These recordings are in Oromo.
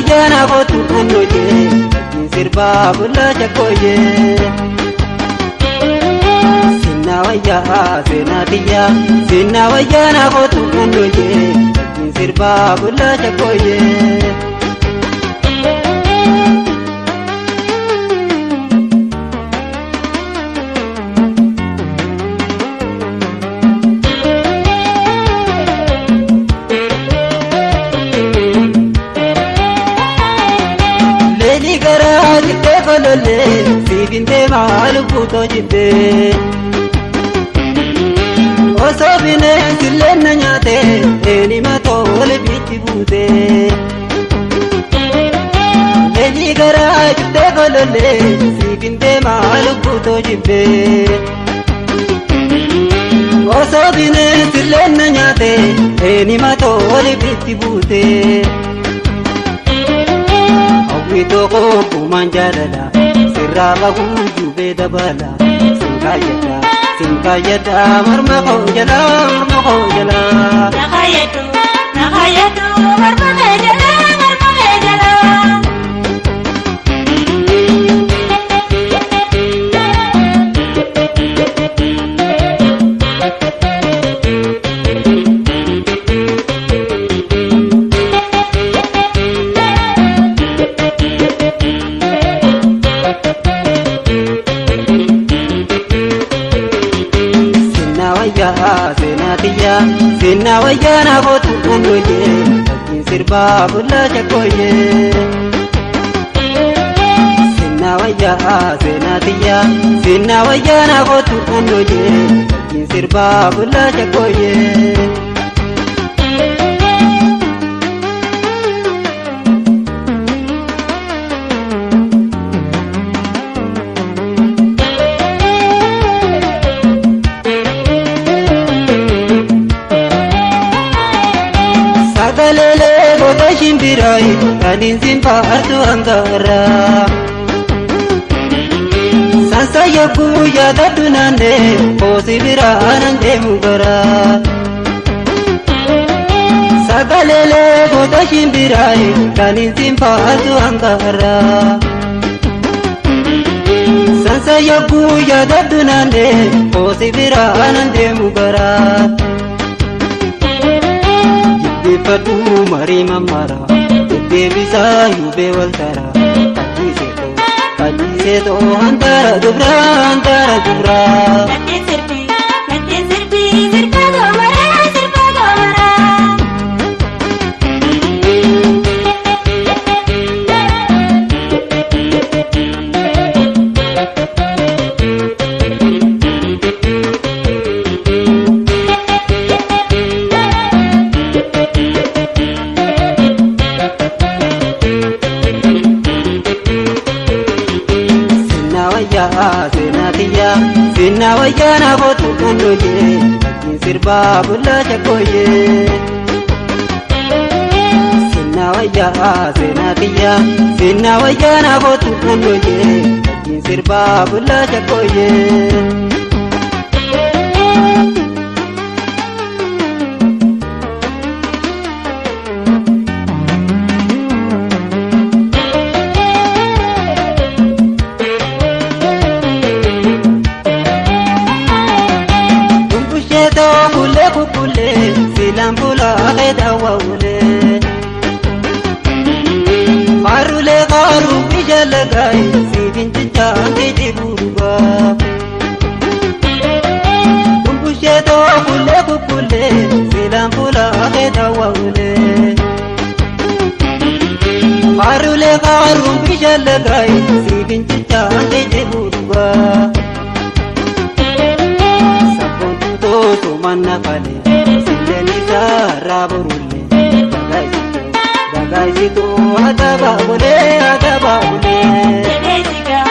wayana kotu annoje sirba bulla chakoye sinna wayana kotu annoje sirba bulla chakoye sibinte malu puto jite osobine silena nyate eni matole bichi bute leni gara jite golole sibinte malu puto jite osobine silena nyate eni matole bichi bute awito ko kumanjala siraba hujube dabala sinkayada marma khojala nakayatu marma khojala sinna wayana kotu annoje sirba bulla chakoye sinna wayana kotu annoje sirba bulla chakoye shimbirai kanin simpa artu angara sansa yaku ya dadunande posibira anande mugara sagalele goda shimbirai kanin simpa artu angara sansa yaku ya dadunande posibira anande mugara Fatu mari mamara bisa yube waltara Kajise to antara dubra Natti sirpi sirpa domara sinna wayana kotu annoje sirba bulla chakoye sinna wayana kotu annoje sirba bulla chakoye silambula khedawule marule qaru bijalagai sibinta antiburuba kumbusheto kule silambula khedawule marule qaru bijalagai sibinta antiburuba sabunto sumanna kale raburulle bagaisitu adaba bole Denesiga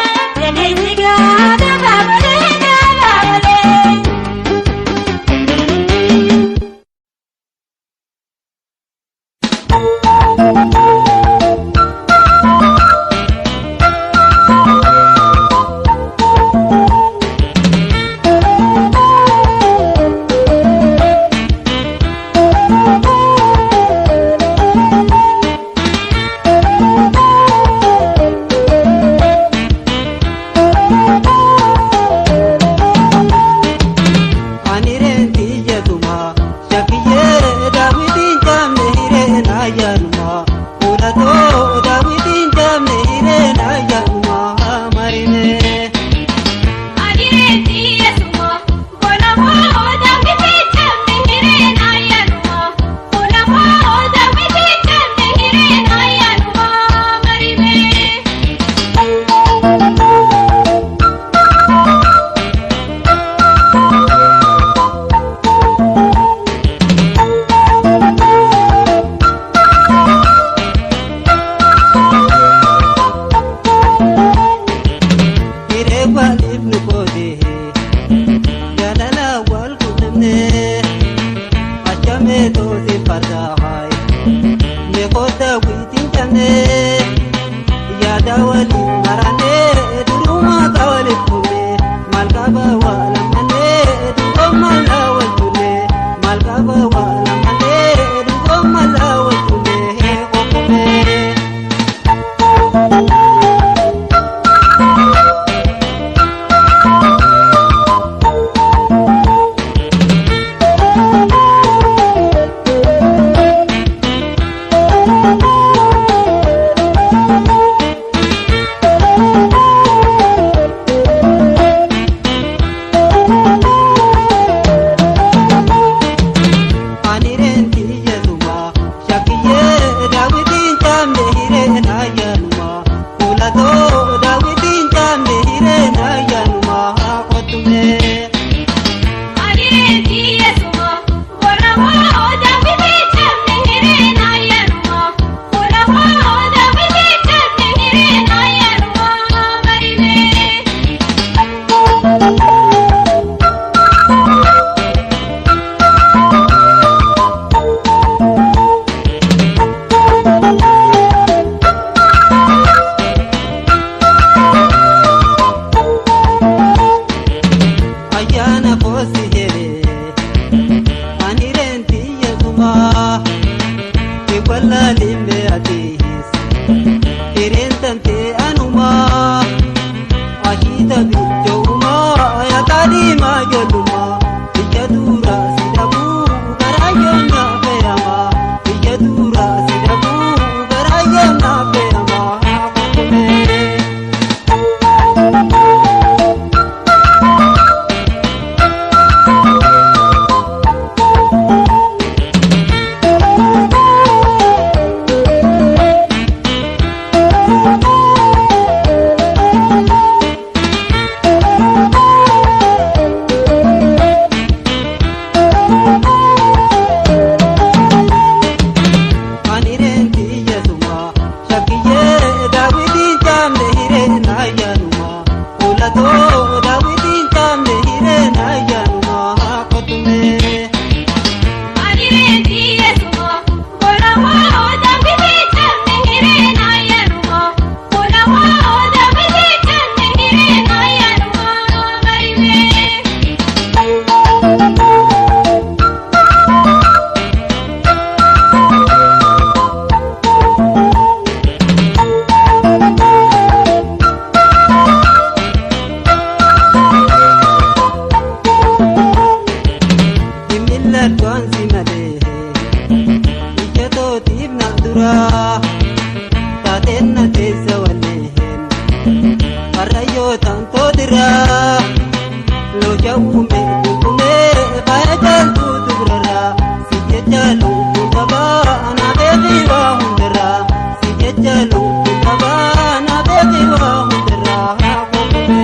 uume tukumee baay'ee jaaltuutu birarraa si jecha lubbuu qabaa na beekii waa hundarraa si jecha lubbuu qabaa na beekii waa hundarraa haa koomee.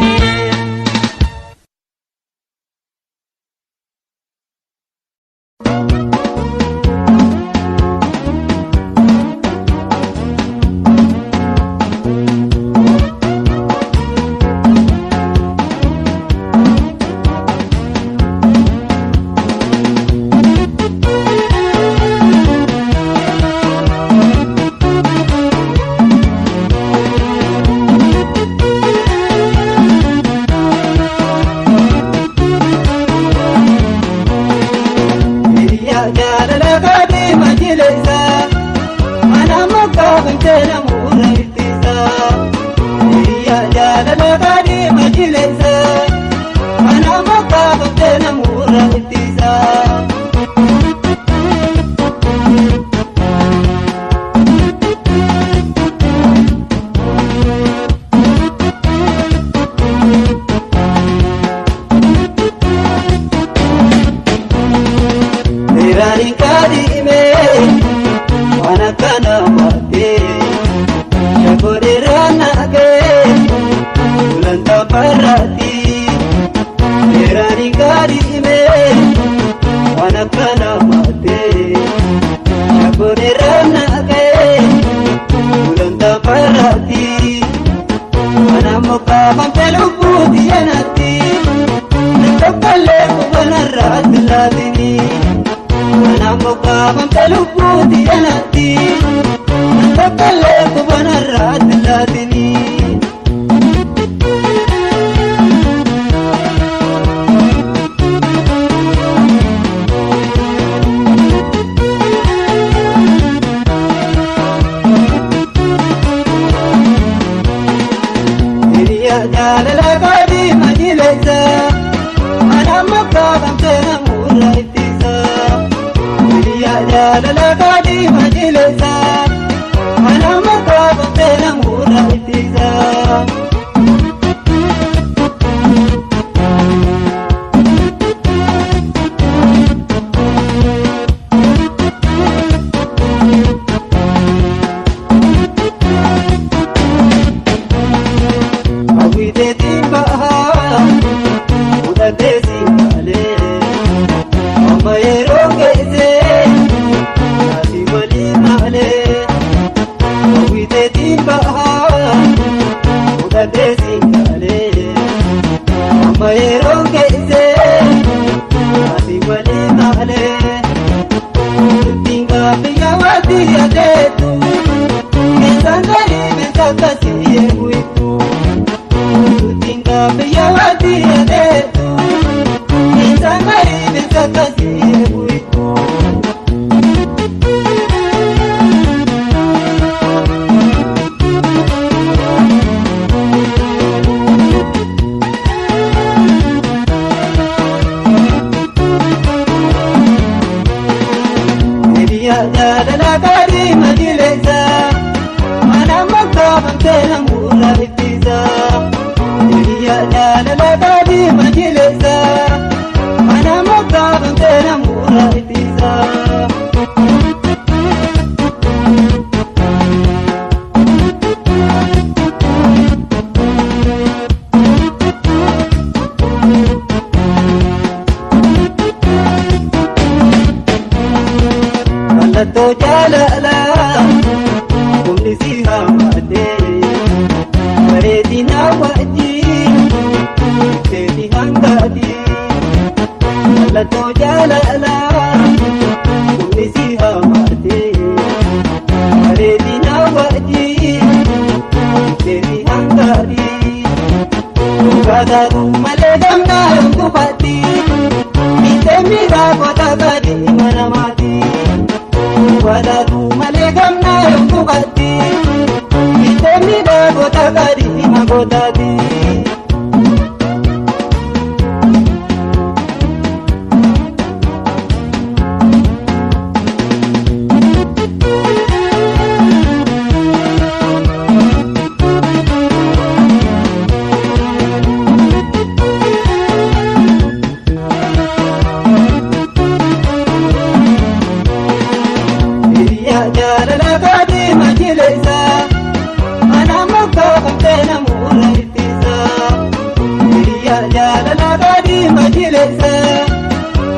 keessa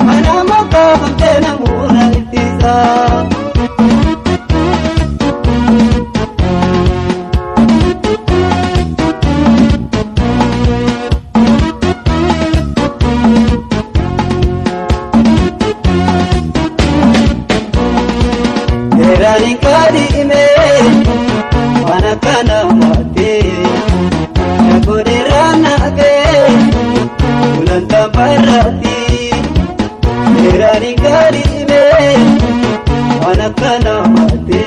mana mokkaa famtee namuura ittisa. Derani kadi ime mana kana mati nagode rana ke bulan tabarati. Derani kadi ime mana kana mati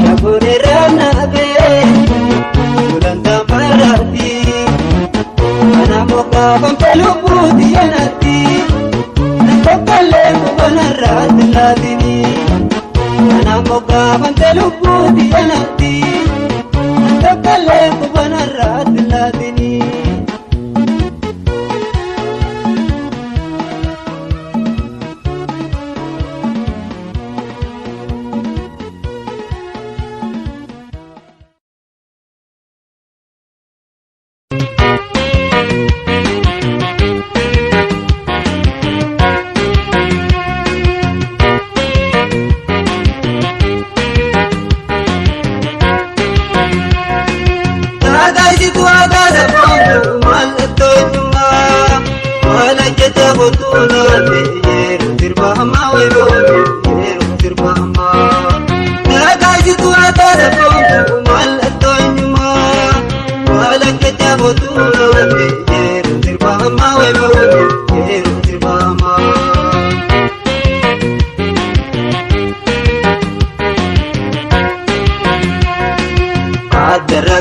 nagode rana ke bulan tabarati. Mana moka pampelu putih nanti nakokale kubana rat ladini. Mana moka pampelu putih nanti nakokale kubana rat ladini.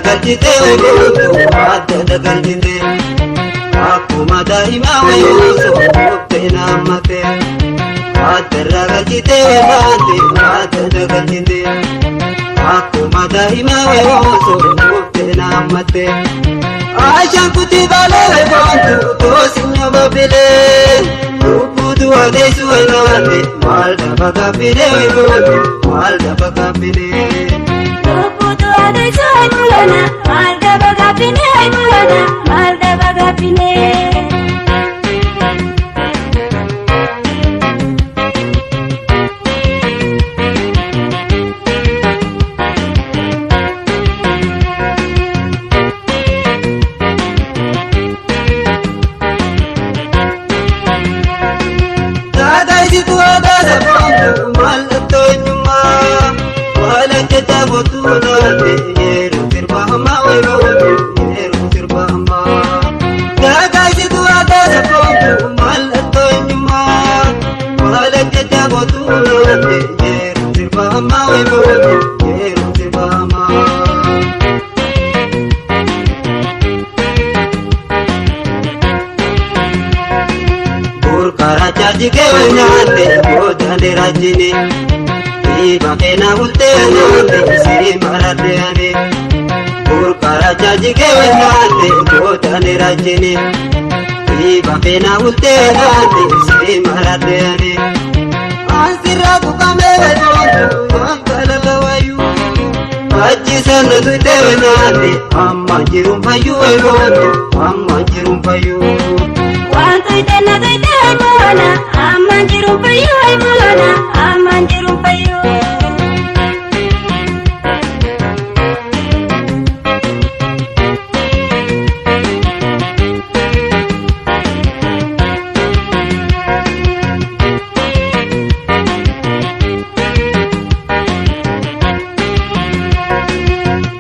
Galchite ooluu adda galchite akkuma daa'ima wayyoosoo dhuftee naammate adda galchite waante adda galchite akkuma daa'ima wayyoosoo dhuftee naammate ashaan kuti baalee boontu toosinna babbilee lubbuutu adeessu wayyaate maal dhaaba gabbinee wayyooti maal dhaaba gabbinee. Malda bagapine ay mulana, malda bagapine. Tada itu ada sabonku malda tonyuma, wala kita botulate. Jike wanyate bodande rajini iba kena ulte wanyate si marade ane burkara jike wanyate bodande rajini iba kena ulte wanyate si marade ane ansira kukame wanyate wankala kawayu aji sana tuite wanyate amma jirumpayu wanyate amma jirumpayu wantu itena tuite wanyate aman jirumpayu ay mulana aman jirumpayu.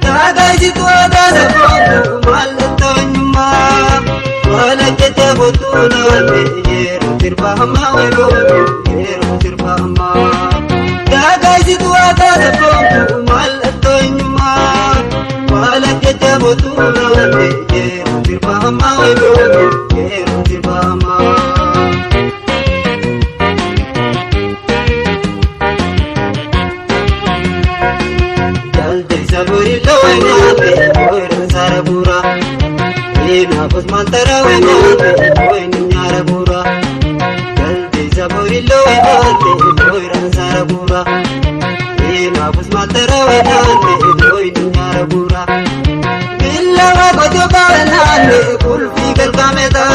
Tada jitu ada sabonku malatonyuma wala kete botulate Sirbahama wayrodu, yeru sirbahama. Dagai situ ada sabonku malatonyuma, wala kete botulate. Yeru sirbahama wayrodu, yeru sirbahama. Jalde saburi loenate, oiran sarabura. Ina bos mantara wenate, oin nyarabura. Saburillo enante, oiran sarabura. Ina bus matara enante, oin nyarabura. Billa wa bajo baranante, kulfi kalkameta.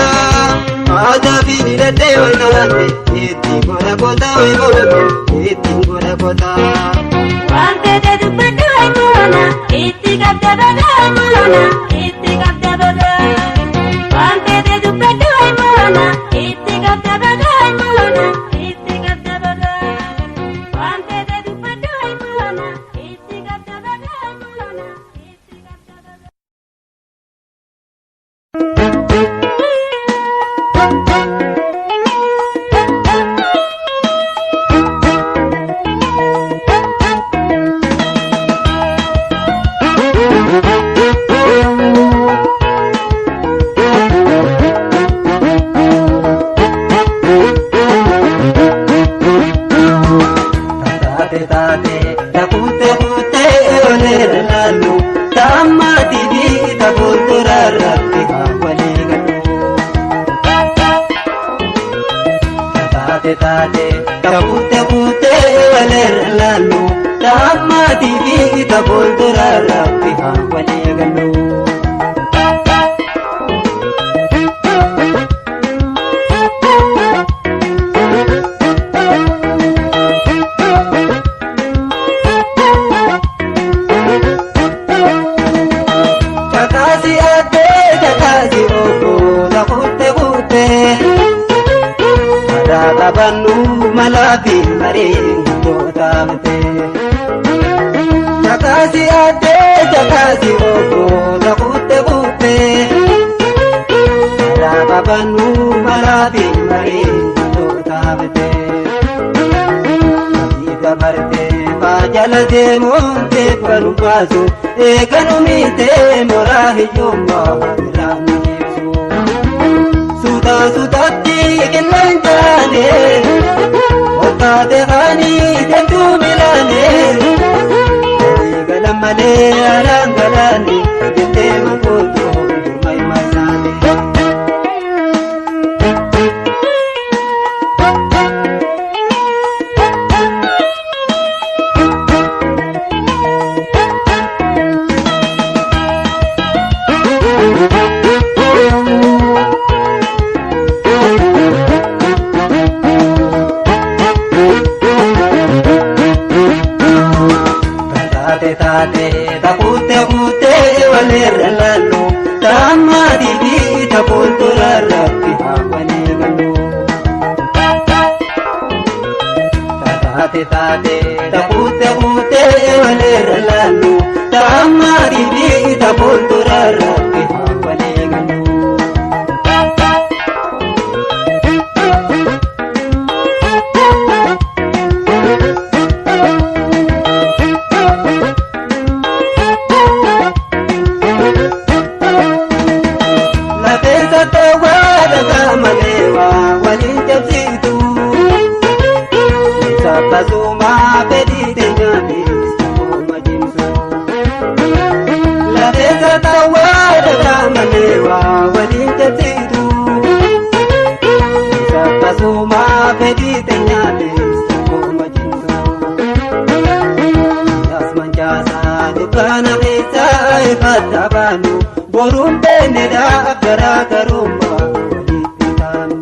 Kota bini dade wanane, iti gora kota oi gora, iti gora kota. Wante de dubbaddu ay moona, itti qabda baga ay moona, itti qabda baga. Wante de dubbaddu ay moona, itti qabda baga ay moona, itti qabda baga. Wante de dubbaddu ay moona, itti qabda baga ay moona, itti qabda baga. Tate takute kute oler lalu tamati di takultura rapi hawali gadu. Tate takute kute oler lalu tamati di takultura rapi hawali gadu. Banu malabi maring totamte jakasi ade jakasi ogo takute kute banu malabi maring totamte ita barte bajala de monte parupasu ekanumite morahi yomma ramyesu suda sudati kenanjane otate hani tentu milane galamale arangalani tete mangoto mai masane tate takute kute waler lalu tamati di takultura rapi hawali gadu. Tate takute kute waler lalu tamati di takultura rapi hawali gadu. Pasuma pedite nyami soma jimso la desa tawada kamanewa walinja tidu pasuma pedite nyami soma jimso asman jasa dukana isa ifatabanu borum beneda abdara karuma walitanu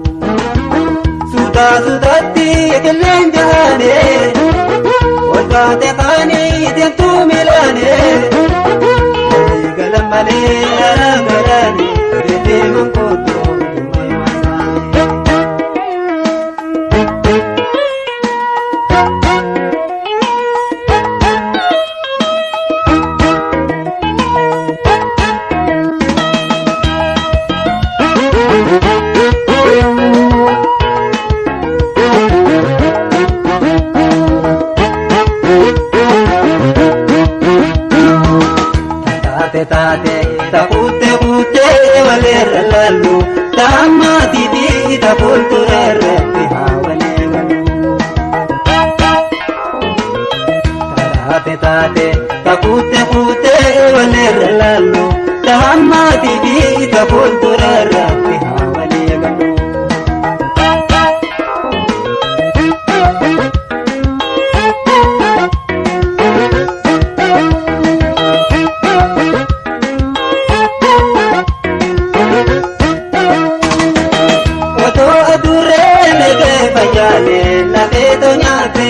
sudati kelenjane otate khani tentu milane galamale arangalani tete mangoto mai masane tate takute kute waler lalu tamati di takultura rapi hawali gadu. Tate takute kute waler lalu tamati di takultura rapi hawali gadu. tonyate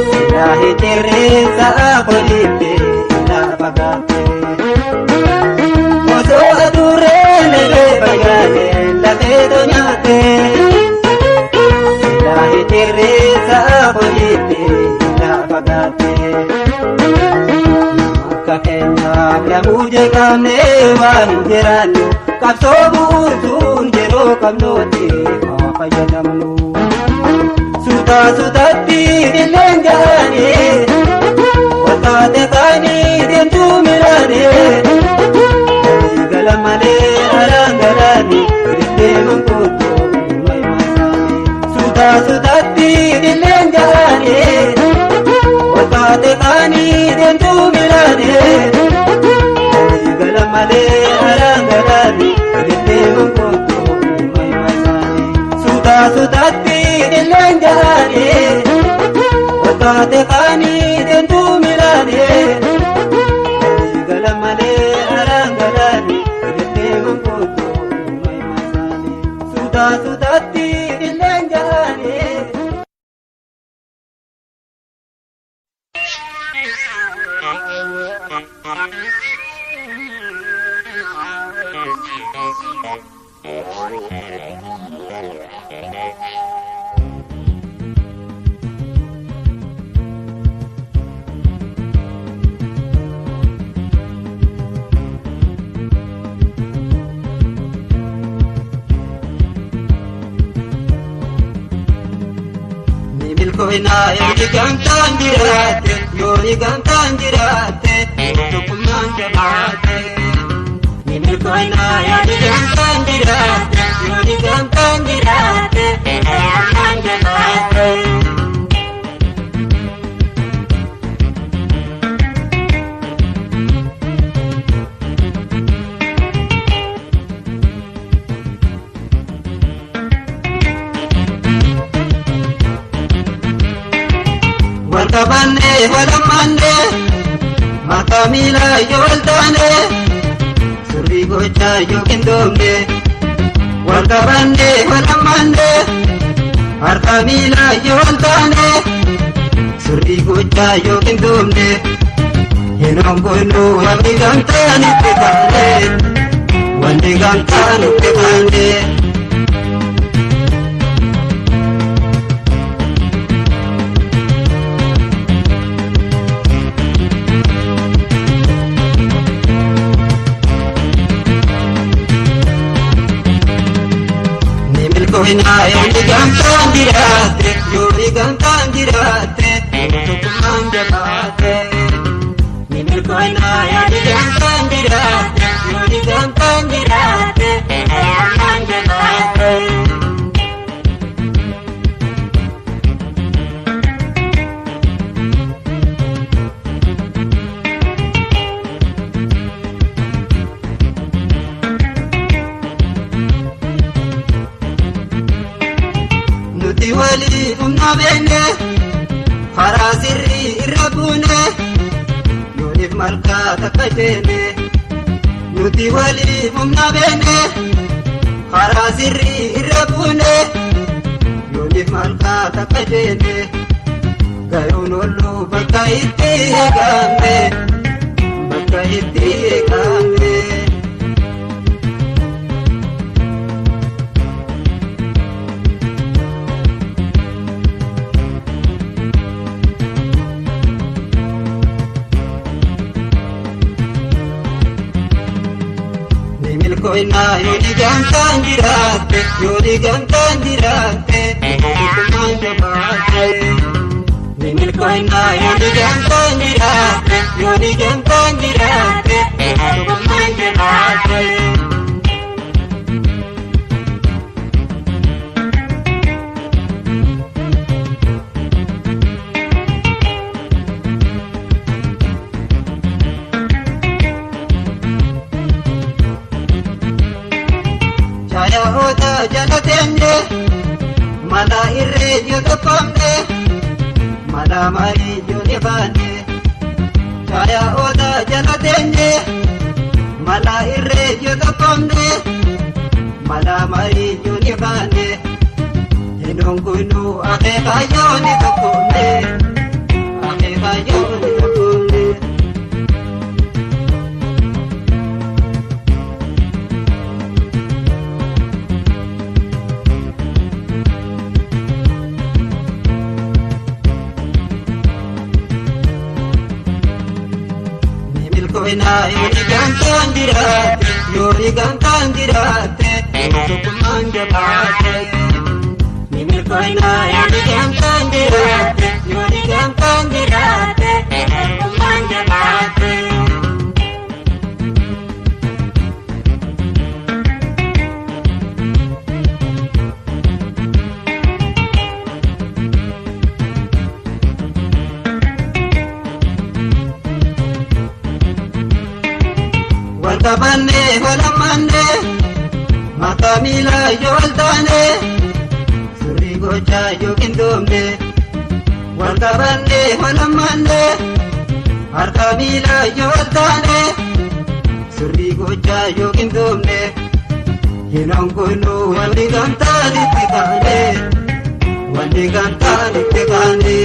Silahi tirisa akolipe la bagate Moso adure lele bagate la tonyate Silahi tirisa akolipe la bagate Kakenya kamuje kamne wanjeranu kapsobu tunjero kamnoti kapayadamnu Suta sutati dilenjani watate kani dintumirani galamale arangarani rite mangkuto mai masani Suta sutati dilenjani watate kani dintumirani galamale arangarani rite mangkuto mai masani Suta sutati dilenjani watate kani dintumirani galamale arangarani rite mangkuto mai masani Suta sutati dilenjani Koina yoni gamtan jirate yoni gamtan jirate tukuman jamate Nimil koina yoni gamtan jirate yoni gamtan jirate tukuman jamate Wartabane walamane makamila yoltane surri gocha yokindomne Wartabane walamane makamila yoltane surri gocha yokindomne Hinongono wamigantani tekane wandigantani tekane Koina yoni gamtan jirate tukuman jamate Nimil koina yoni gamtan jirate tukuman jamate Wali umna bene farasiri irabune yonif malka takajene Nuti wali umna bene farasiri irabune yonif malka takajene Gayunolu bakka itti egamne Koina yoni gamtan jirate tukuman jamate Nimil koina yoni gamtan jirate tukuman jamate Jalatende mala irre yodopamne mala mari yodibane Chaya oda jalatende mala irre yodopamne mala mari yodibane Hidon kunu ake kayoni tokone, ake kayoni tokone. Mimil koina yoni gantan dirate, yoni gantan dirate, tukuman jabate. Mimil koina yoni gantan dirate, yoni gantan dirate, tukuman jabate. Waltabane walamane, makamila yoltane, suri gocha yokindomne. Waltabane walamane, makamila yoltane, suri gocha yokindomne. Hinongkunu waligantani tekane, waligantani tekane.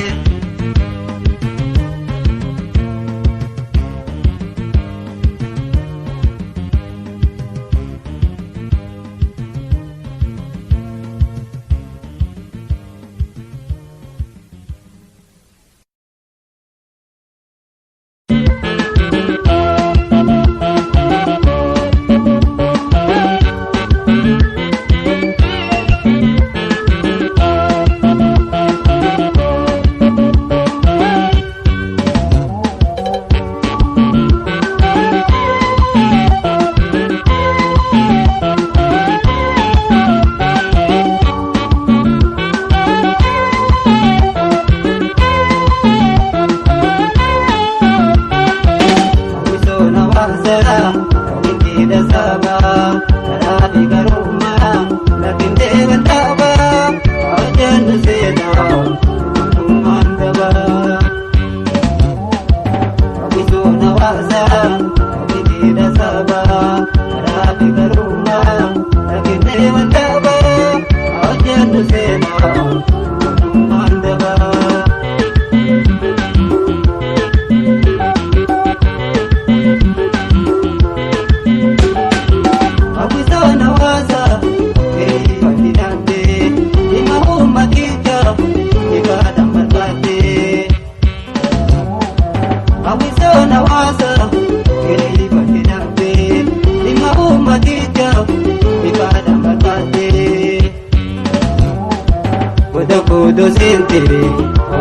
Docente,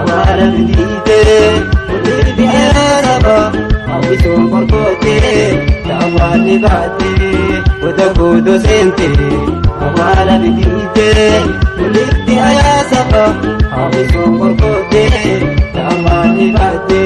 para vivite, poder viaraba, aviso por poder, tawali bate, poder docente, para vivite, poder viaraba, aviso por poder, tawali bate.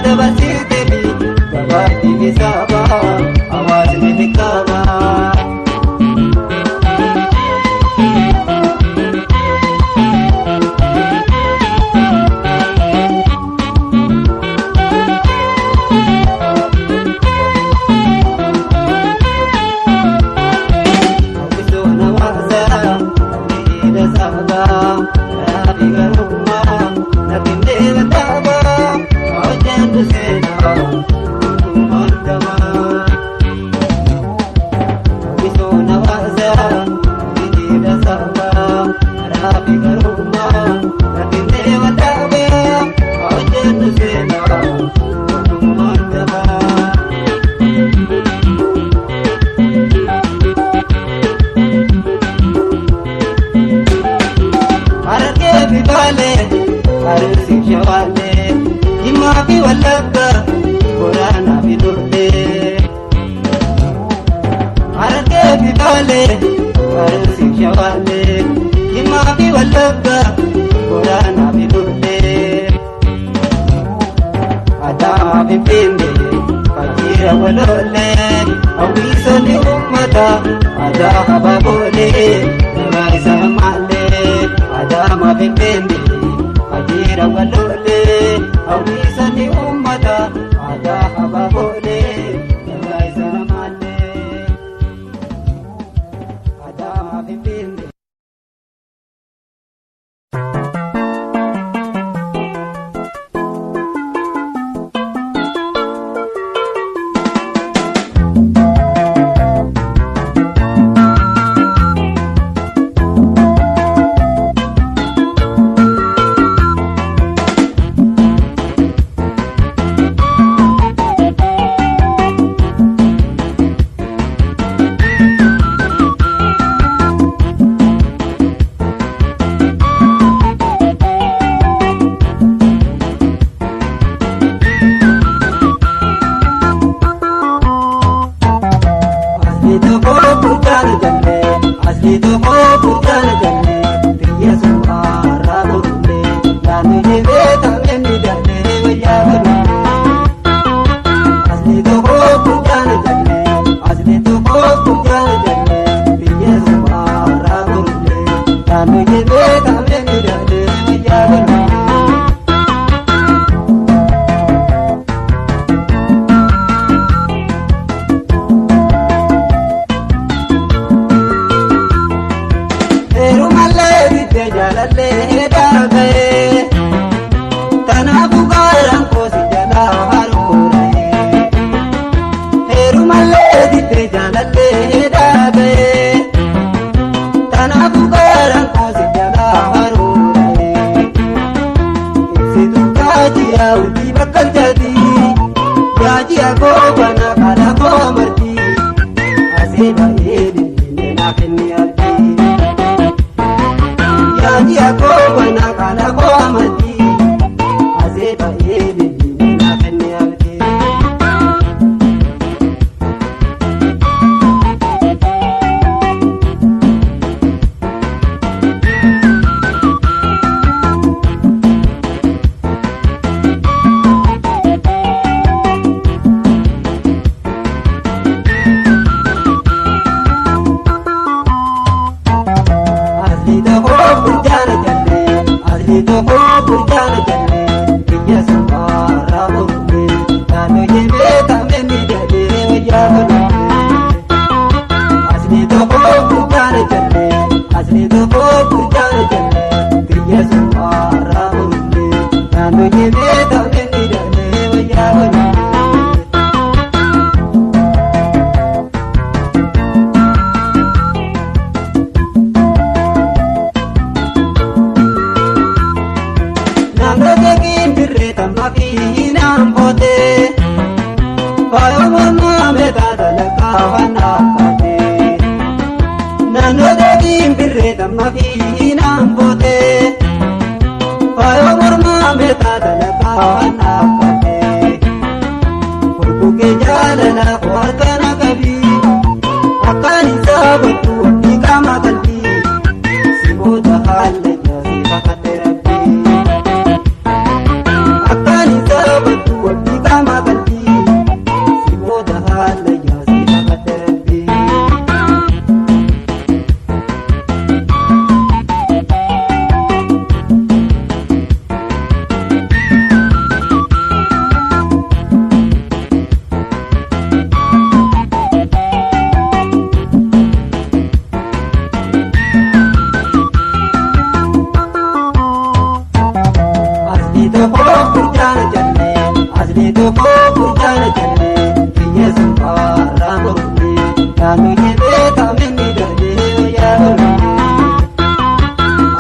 Dabarsi tebi asli tokko burjaana jallee biyya sanfaarraa mormee naannoo jebee taamenni darbee wayyaa mormee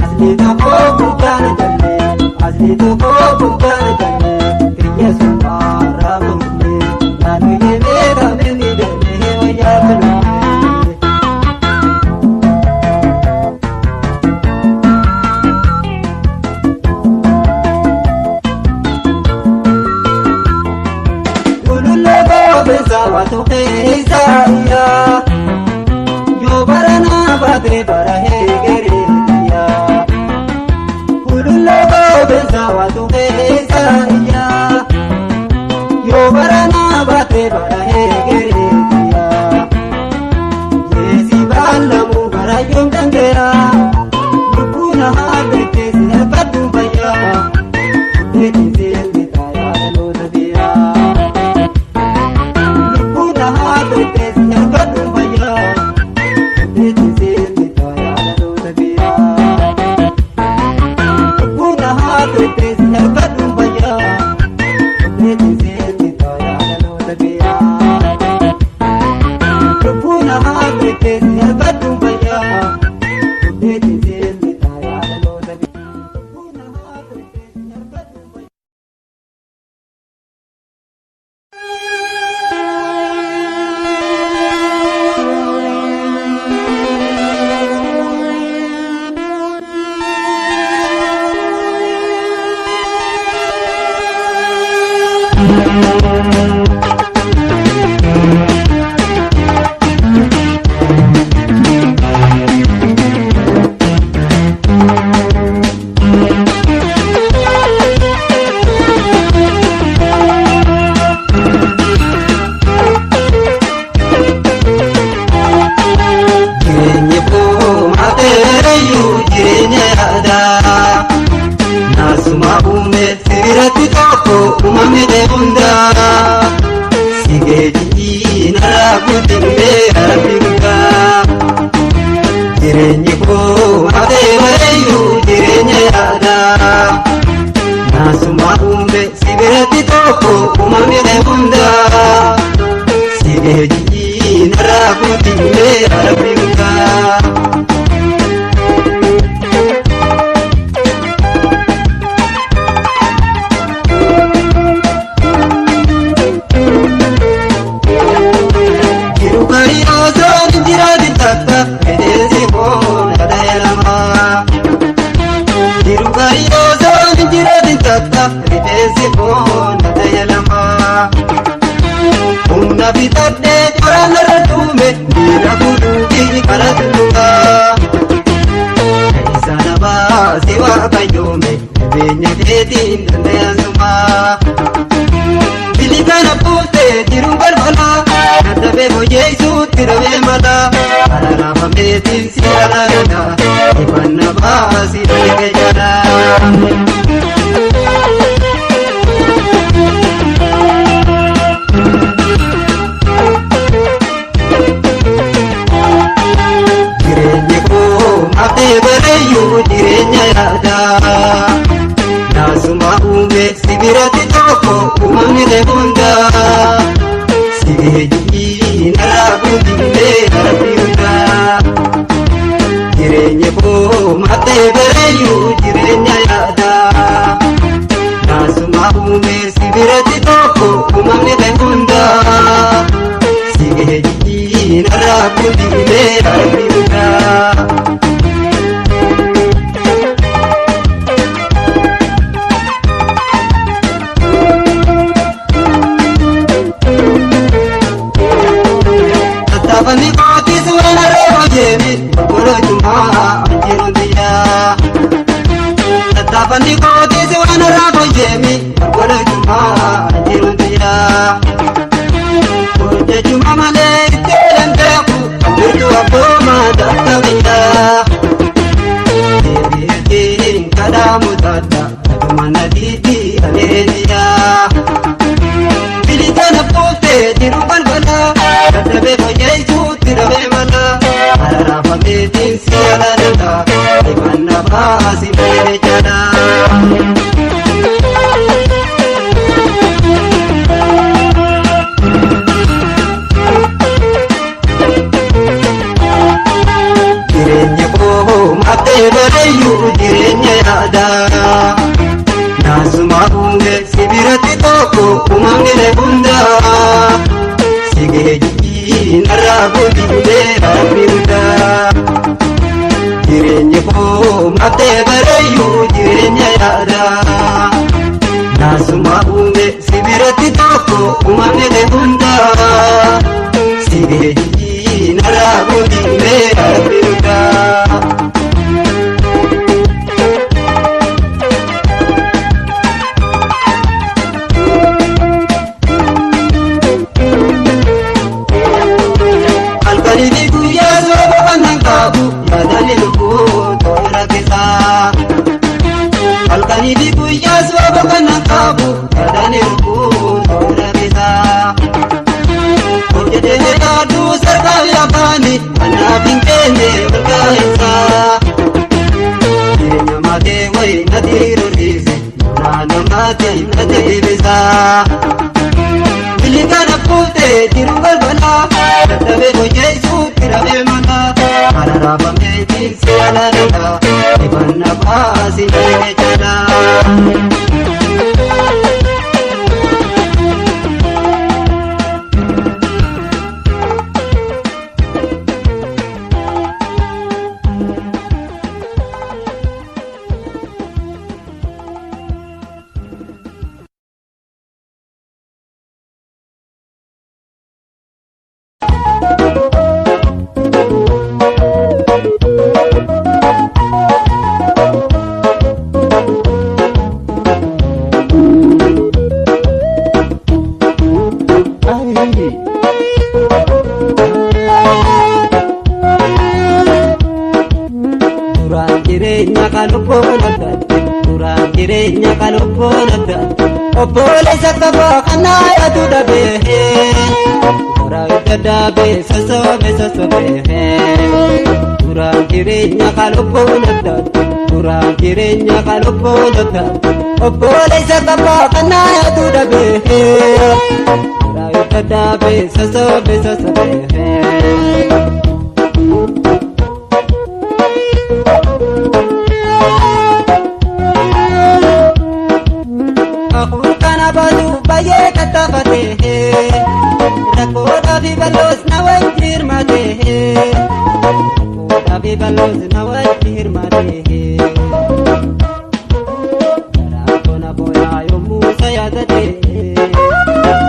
asli tokko burjaana jallee asli tokko burjaana jallee biyya sanfaarraa mormee naannoo jebee taamenni darbee wayyaa mormee. Watu keesaya yoo barana baate bara heegereetiya kululla goobeessa watu keesaya yoo barana baate bara heegereetiya yeesi baalamu bara yoom dandeera lubbuuna haalleettee si harkadhuun fayyaa deetiseen bitaa yaadaloota biraa. Sibirati toko umamne hunda Sige narabuti le abinda Jirenya ko mate barayu jirenya yada Nasuma ume sibirati toko umamne hunda Sige narabuti le abinda Alkani di kuya swaba kana kabu kadane ruku tora bisa Oje de kadu sarkari abani ana bingene berkaisa Direnya mate wai nadiru risi nana mate nadi bisa Bilikana pulte dirungal bala Tabe ko Yesu tirabe mana Araraba meti siala nada Ibana basi nechana Jirenya kalupolata Opole sakaba kana ya tudabe Ura itadabe sasobe Ura jirenya kalupolata Ura jirenya kalupolata Opole sakaba kana ya tudabe Ura itadabe sasobe Baye katabate Rakoda bibalos nawajir mate Rakoda bibalos nawajir mate Rakona boya yomu sayadate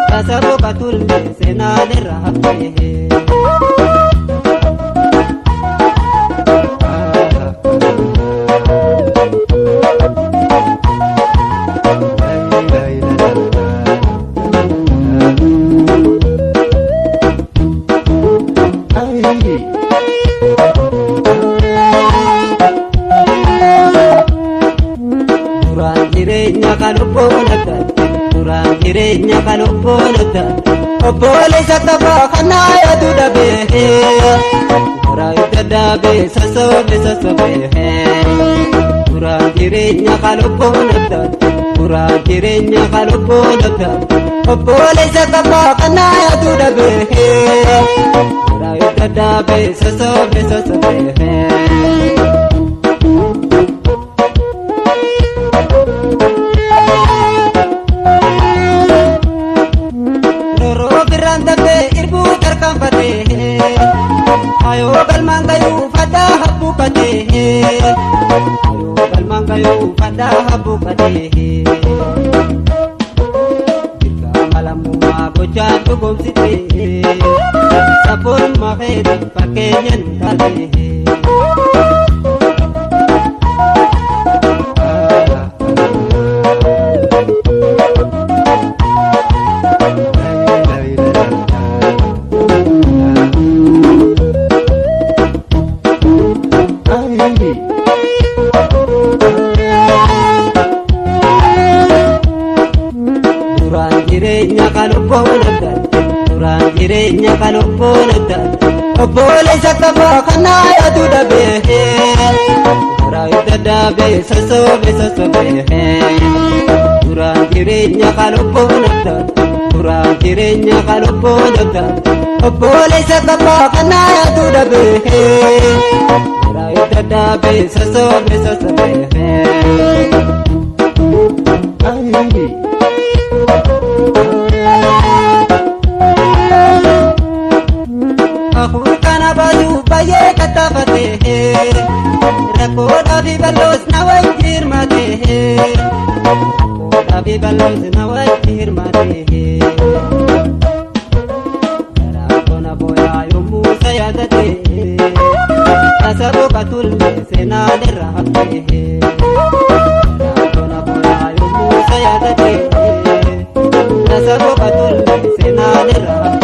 Kasabo katulme senale rahate Jirenya kalupolata Opole sakaba kana ya tudabe Ura itadabe sasobe Ura jirenya kalupolata Ura jirenya kalupolata Opole sakaba kana ya tudabe Ura itadabe sasobe Ayo galmangayu fada habukate Ayo galmangayu fada habukate Jika malamu magocha tugomsite Sapon mahedi pakenya nutale Jirenya kalupolata Opole sakaba kana ya tudabe Ura itadabe sasobe Ura jirenya kalupolata Ura jirenya kalupolata Opole sakaba kana ya tudabe Ura itadabe sasobe ballos na wajir matehe Tabi ballos na wajir matehe Rakona boya yomu sayadate Asaro katul sena derrahe Rakona boya yomu sayadate Asaro katul sena derrahe